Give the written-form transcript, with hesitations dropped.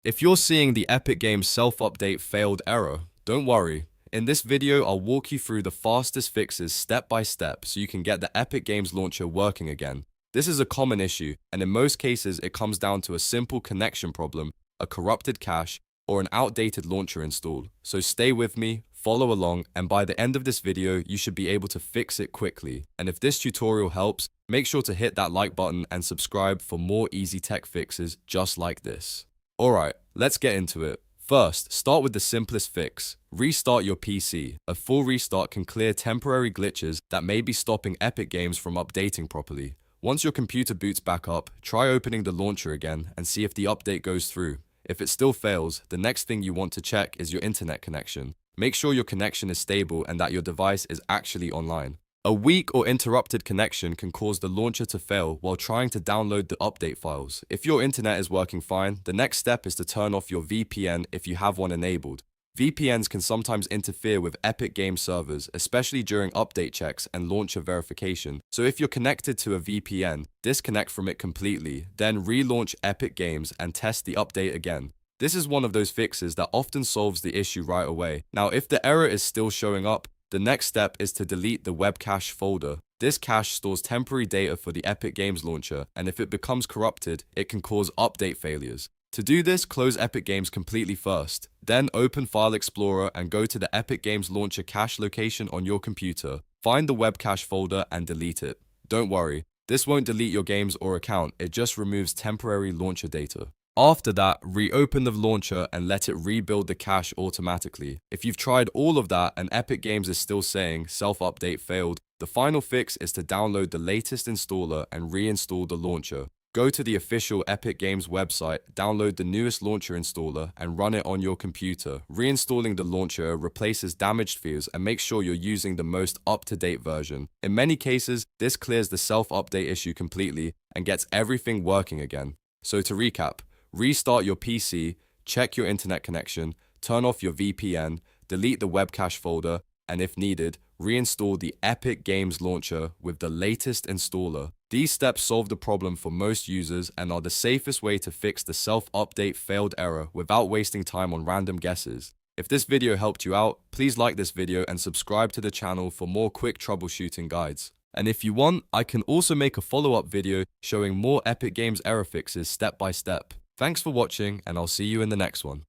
If you're seeing the Epic Games self-update failed error, don't worry. In this video, I'll walk you through the fastest fixes step by step so you can get the Epic Games launcher working again. This is a common issue, and in most cases it comes down to a simple connection problem, a corrupted cache, or an outdated launcher install. So stay with me, follow along, and by the end of this video, you should be able to fix it quickly. And if this tutorial helps, make sure to hit that like button and subscribe for more easy tech fixes just like this. Alright, let's get into it. First, start with the simplest fix. Restart your PC. A full restart can clear temporary glitches that may be stopping Epic Games from updating properly. Once your computer boots back up, try opening the launcher again and see if the update goes through. If it still fails, the next thing you want to check is your internet connection. Make sure your connection is stable and that your device is actually online. A weak or interrupted connection can cause the launcher to fail while trying to download the update files. If your internet is working fine, the next step is to turn off your VPN if you have one enabled. VPNs can sometimes interfere with Epic Games servers, especially during update checks and launcher verification. So if you're connected to a VPN, disconnect from it completely, then relaunch Epic Games and test the update again. This is one of those fixes that often solves the issue right away. Now, if the error is still showing up, the next step is to delete the WebCache folder. This cache stores temporary data for the Epic Games launcher, and if it becomes corrupted, it can cause update failures. To do this, close Epic Games completely first. Then open File Explorer and go to the Epic Games launcher cache location on your computer. Find the WebCache folder and delete it. Don't worry, this won't delete your games or account, it just removes temporary launcher data. After that, reopen the launcher and let it rebuild the cache automatically. If you've tried all of that and Epic Games is still saying self-update failed, the final fix is to download the latest installer and reinstall the launcher. Go to the official Epic Games website, download the newest launcher installer, and run it on your computer. Reinstalling the launcher replaces damaged files and makes sure you're using the most up-to-date version. In many cases, this clears the self-update issue completely and gets everything working again. So to recap, restart your PC, check your internet connection, turn off your VPN, delete the WebCache folder, and if needed, reinstall the Epic Games launcher with the latest installer. These steps solve the problem for most users and are the safest way to fix the self-update failed error without wasting time on random guesses. If this video helped you out, please like this video and subscribe to the channel for more quick troubleshooting guides. And if you want, I can also make a follow-up video showing more Epic Games error fixes step by step. Thanks for watching, and I'll see you in the next one.